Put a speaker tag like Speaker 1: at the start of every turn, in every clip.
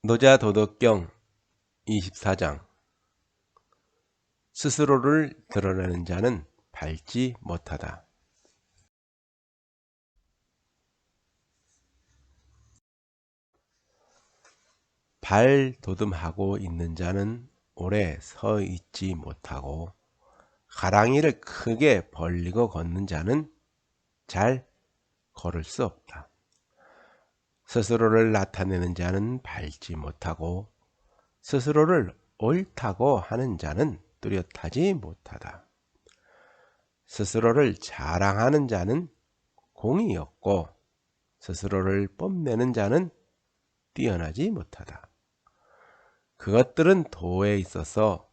Speaker 1: 노자도덕경 24장 스스로를 드러내는 자는 밟지 못하다. 발돋움하고 있는 자는 오래 서 있지 못하고 가랑이를 크게 벌리고 걷는 자는 잘 걸을 수 없다. 스스로를 나타내는 자는 밟지 못하고 스스로를 옳다고 하는 자는 뚜렷하지 못하다. 스스로를 자랑하는 자는 공이 없고 스스로를 뽐내는 자는 뛰어나지 못하다. 그것들은 도에 있어서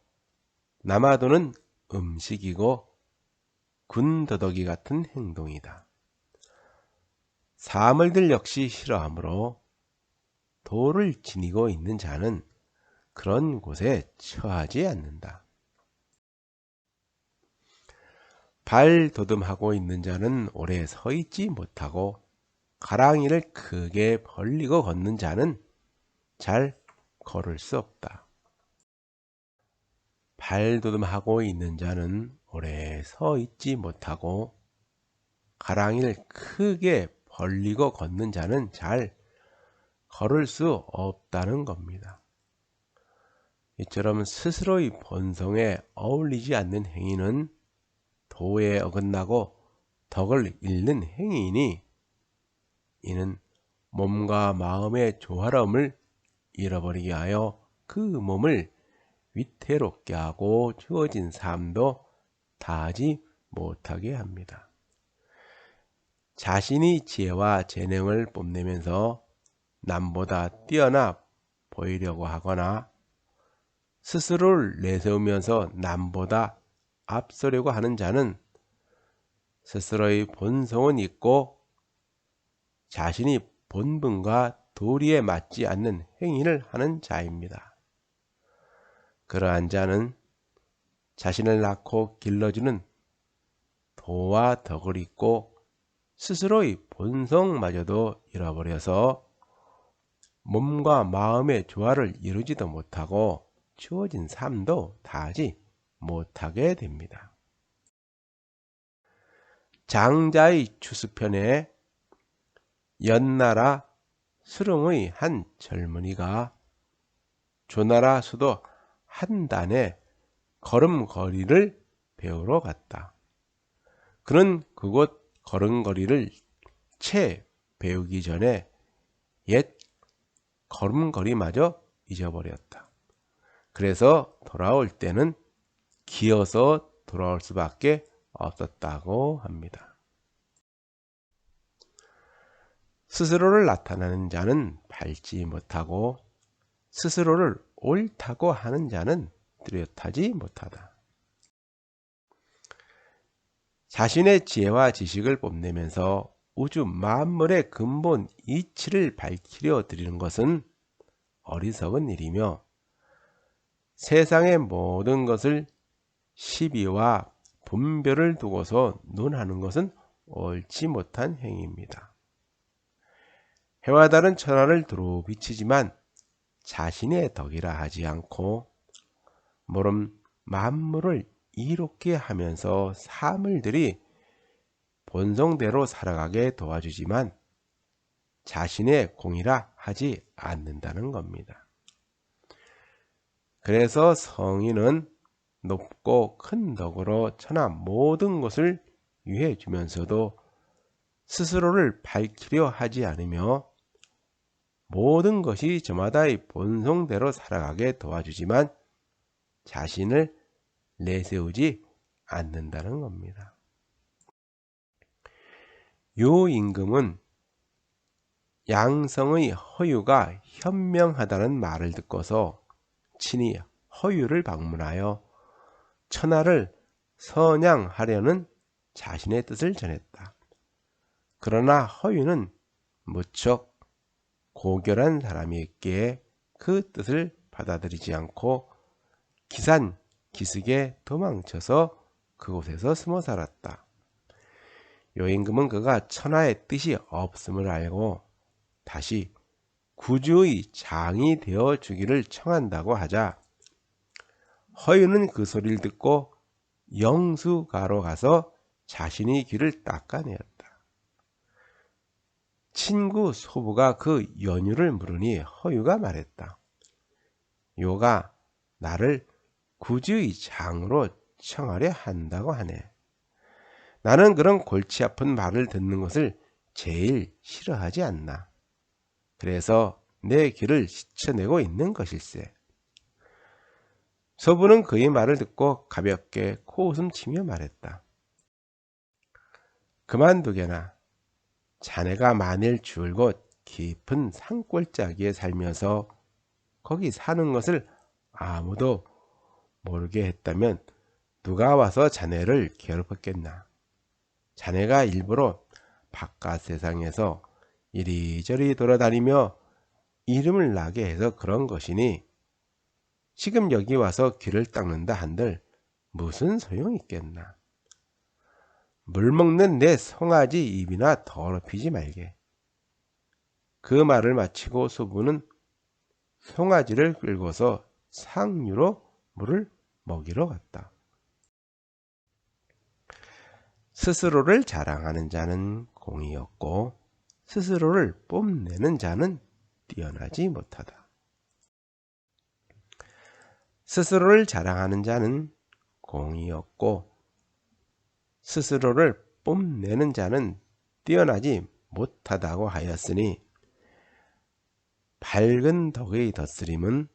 Speaker 1: 남아도는 음식이고 군더더기 같은 행동이다. 사물들 역시 싫어하므로 도를 지니고 있는 자는 그런 곳에 처하지 않는다. 발돋움하고 있는 자는 오래 서 있지 못하고 가랑이를 크게 벌리고 걷는 자는 잘 걸을 수 없다. 발돋움하고 있는 자는 오래 서 있지 못하고 가랑이를 크게 벌리고 걷는 자는 잘 걸을 수 없다는 겁니다. 이처럼 스스로의 본성에 어울리지 않는 행위는 도에 어긋나고 덕을 잃는 행위이니 이는 몸과 마음의 조화로움을 잃어버리게 하여 그 몸을 위태롭게 하고 주어진 삶도 다하지 못하게 합니다. 자신이 지혜와 재능을 뽐내면서 남보다 뛰어나 보이려고 하거나 스스로를 내세우면서 남보다 앞서려고 하는 자는 스스로의 본성은 있고 자신이 본분과 도리에 맞지 않는 행위를 하는 자입니다. 그러한 자는 자신을 낳고 길러주는 도와 덕을 잊고 스스로의 본성마저도 잃어버려서 몸과 마음의 조화를 이루지도 못하고 주어진 삶도 다하지 못하게 됩니다. 장자의 추수편에 연나라 수릉의 한 젊은이가 조나라 수도 한단에 걸음걸이를 배우러 갔다. 그는 그곳 걸음걸이를 채 배우기 전에 옛 걸음걸이마저 잊어버렸다. 그래서 돌아올 때는 기어서 돌아올 수밖에 없었다고 합니다. 스스로를 나타내는 자는 밟지 못하고 스스로를 옳다고 하는 자는 뚜렷하지 못하다. 자신의 지혜와 지식을 뽐내면서 우주 만물의 근본 이치를 밝히려 드리는 것은 어리석은 일이며 세상의 모든 것을 시비와 분별을 두고서 논하는 것은 옳지 못한 행위입니다. 해와 달은 천하를 두루 비치지만 자신의 덕이라 하지 않고 모름 만물을 이롭게 하면서 사물들이 본성대로 살아가게 도와주지만 자신의 공이라 하지 않는다는 겁니다. 그래서 성인은 높고 큰 덕으로 천하 모든 것을 유해 주면서도 스스로를 밝히려 하지 않으며 모든 것이 저마다의 본성대로 살아가게 도와주지만 자신을 내세우지 않는다는 겁니다. 요 임금은 양성의 허유가 현명하다는 말을 듣고서 친히 허유를 방문하여 천하를 선양하려는 자신의 뜻을 전했다. 그러나 허유는 무척 고결한 사람이었기에 그 뜻을 받아들이지 않고 기산기슭에 도망쳐서 그곳에서 숨어 살았다. 요 임금은 그가 천하의 뜻이 없음을 알고 다시 구주의 장이 되어 주기를 청한다고 하자 허유는 그 소리를 듣고 영수가로 가서 자신의 귀를 닦아내었다. 친구 소부가 그 연유를 물으니 허유가 말했다. 요가 나를 구주의 장으로 청하려 한다고 하네. 나는 그런 골치 아픈 말을 듣는 것을 제일 싫어하지 않나. 그래서 내 귀를 씻어내고 있는 것일세. 소부는 그의 말을 듣고 가볍게 코웃음 치며 말했다. 그만두게나. 자네가 만일 줄곧 깊은 산골짜기에 살면서 거기 사는 것을 아무도 모르게 했다면 누가 와서 자네를 괴롭혔겠나. 자네가 일부러 바깥 세상에서 이리저리 돌아다니며 이름을 나게 해서 그런 것이니 지금 여기 와서 귀를 닦는다 한들 무슨 소용이 있겠나. 물 먹는 내 송아지 입이나 더럽히지 말게. 그 말을 마치고 소부는 송아지를 끌고서 상류로 물을 먹이러 갔다. 스스로를 자랑하는 자는 공이 없고 스스로를 뽐내는 자는 뛰어나지 못하다. 스스로를 자랑하는 자는 공이 없고 스스로를 뽐내는 자는 뛰어나지 못하다고 하였으니 밝은 덕의 덧스림은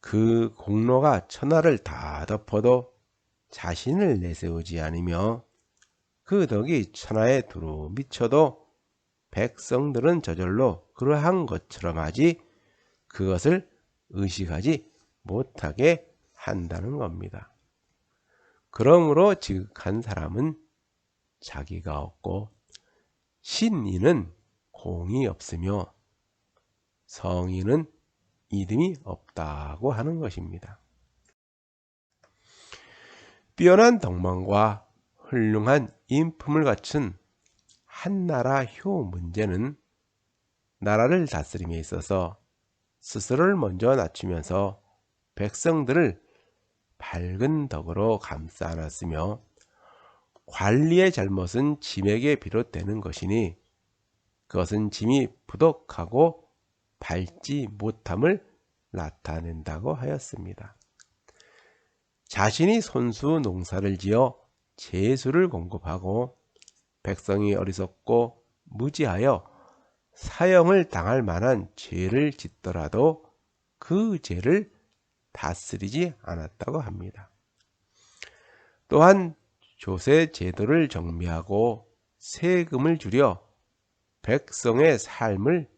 Speaker 1: 그 공로가 천하를 다 덮어도 자신을 내세우지 않으며 그 덕이 천하에 두루 미쳐도 백성들은 저절로 그러한 것처럼 하지 그것을 의식하지 못하게 한다는 겁니다. 그러므로 지극한 사람은 자기가 없고 신인은 공이 없으며 성인은 이름이 없다고 하는 것입니다. 뛰어난 덕망과 훌륭한 인품을 갖춘 한나라 효 문제는 나라를 다스림에 있어서 스스로를 먼저 낮추면서 백성들을 밝은 덕으로 감싸 안았으며 관리의 잘못은 짐에게 비롯되는 것이니 그것은 짐이 부족하고 밟지 못함을 나타낸다고 하였습니다. 자신이 손수 농사를 지어 제수를 공급하고 백성이 어리석고 무지하여 사형을 당할 만한 죄를 짓더라도 그 죄를 다스리지 않았다고 합니다. 또한 조세 제도를 정비하고 세금을 줄여 백성의 삶을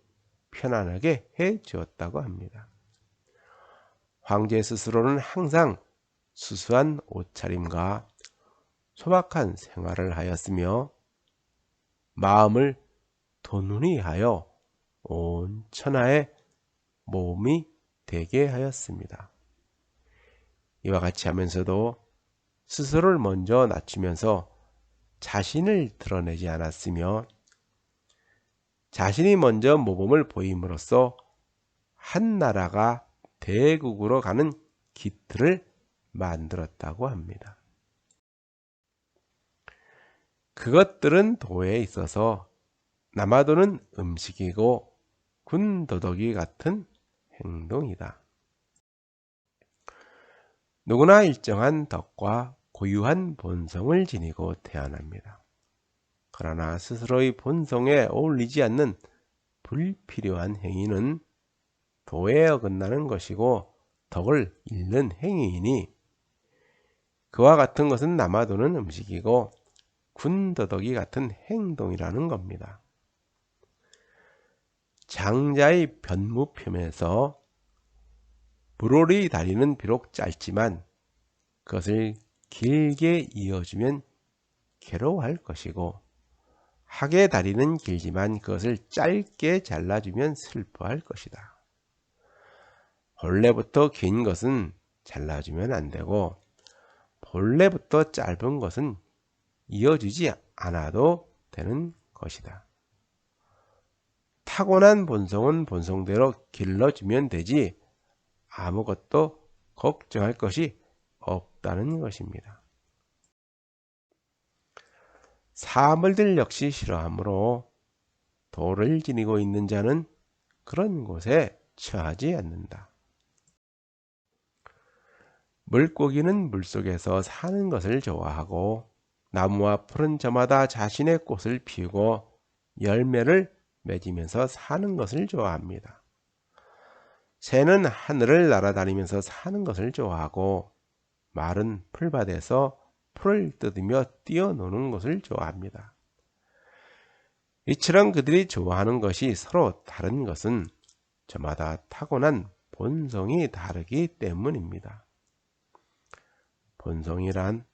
Speaker 1: 편안하게 해 주었다고 합니다. 황제 스스로는 항상 수수한 옷차림과 소박한 생활을 하였으며 마음을 돈운히 하여 온 천하의 몸이 되게 하였습니다. 이와 같이 하면서도 스스로를 먼저 낮추면서 자신을 드러내지 않았으며 자신이 먼저 모범을 보임으로써 한 나라가 대국으로 가는 기틀을 만들었다고 합니다. 그것들은 도에 있어서 남아도는 음식이고 군더더기 같은 행동이다. 누구나 일정한 덕과 고유한 본성을 지니고 태어납니다. 그러나 스스로의 본성에 어울리지 않는 불필요한 행위는 도에 어긋나는 것이고 덕을 잃는 행위이니 그와 같은 것은 남아도는 음식이고 군더더기 같은 행동이라는 겁니다. 장자의 변무품에서 불오리 다리는 비록 짧지만 그것을 길게 이어주면 괴로워할 것이고 학의 다리는 길지만 그것을 짧게 잘라주면 슬퍼할 것이다. 본래부터 긴 것은 잘라주면 안 되고 본래부터 짧은 것은 이어주지 않아도 되는 것이다. 타고난 본성은 본성대로 길러주면 되지 아무것도 걱정할 것이 없다는 것입니다. 사물들 역시 싫어하므로 도를 지니고 있는 자는 그런 곳에 처하지 않는다. 물고기는 물속에서 사는 것을 좋아하고 나무와 푸른 저마다 자신의 꽃을 피우고 열매를 맺으면서 사는 것을 좋아합니다. 새는 하늘을 날아다니면서 사는 것을 좋아하고 말은 풀밭에서 풀을 뜯으며 뛰어노는 것을 좋아합니다. 이처럼 그들이 좋아하는 것이 서로 다른 것은 저마다 타고난 본성이 다르기 때문입니다. 본성이란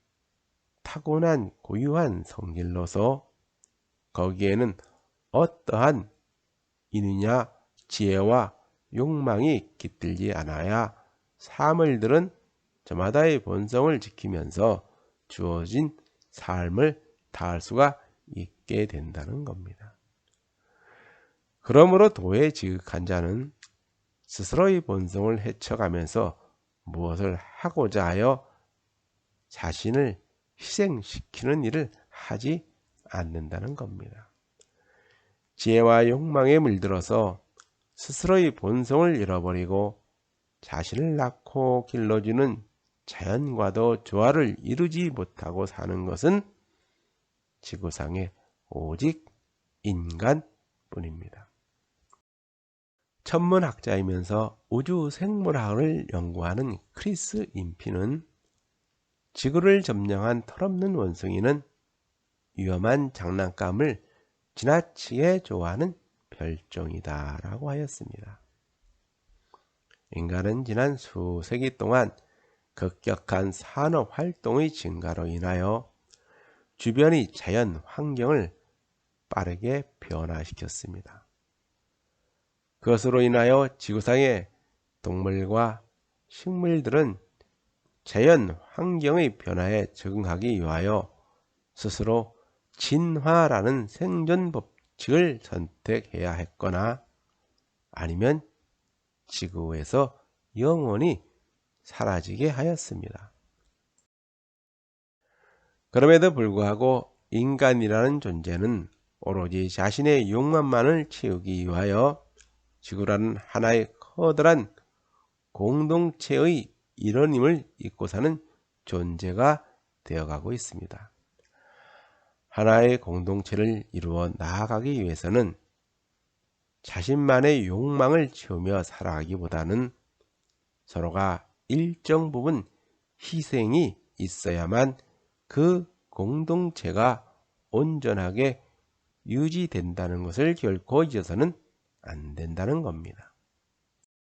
Speaker 1: 타고난 고유한 성질로서 거기에는 어떠한 인의냐 지혜와 욕망이 깃들지 않아야 사물들은 저마다의 본성을 지키면서 주어진 삶을 다할 수가 있게 된다는 겁니다. 그러므로 도에 지극한 자는 스스로의 본성을 헤쳐가면서 무엇을 하고자 하여 자신을 희생시키는 일을 하지 않는다는 겁니다. 지혜와 욕망에 물들어서 스스로의 본성을 잃어버리고 자신을 낳고 길러주는 자연과도 조화를 이루지 못하고 사는 것은 지구상에 오직 인간뿐입니다. 천문학자이면서 우주생물학을 연구하는 크리스 인피는 지구를 점령한 털없는 원숭이는 위험한 장난감을 지나치게 좋아하는 별종이다 라고 하였습니다. 인간은 지난 수세기 동안 급격한 산업활동의 증가로 인하여 주변의 자연 환경을 빠르게 변화시켰습니다. 그것으로 인하여 지구상의 동물과 식물들은 자연 환경의 변화에 적응하기 위하여 스스로 진화라는 생존 법칙을 선택해야 했거나 아니면 지구에서 영원히 사라지게 하였습니다. 그럼에도 불구하고 인간이라는 존재는 오로지 자신의 욕망만을 채우기 위하여 지구라는 하나의 커다란 공동체의 일원임을 잊고 사는 존재가 되어가고 있습니다. 하나의 공동체를 이루어 나아가기 위해서는 자신만의 욕망을 채우며 살아가기보다는 서로가 일정 부분 희생이 있어야만 그 공동체가 온전하게 유지된다는 것을 결코 잊어서는 안 된다는 겁니다.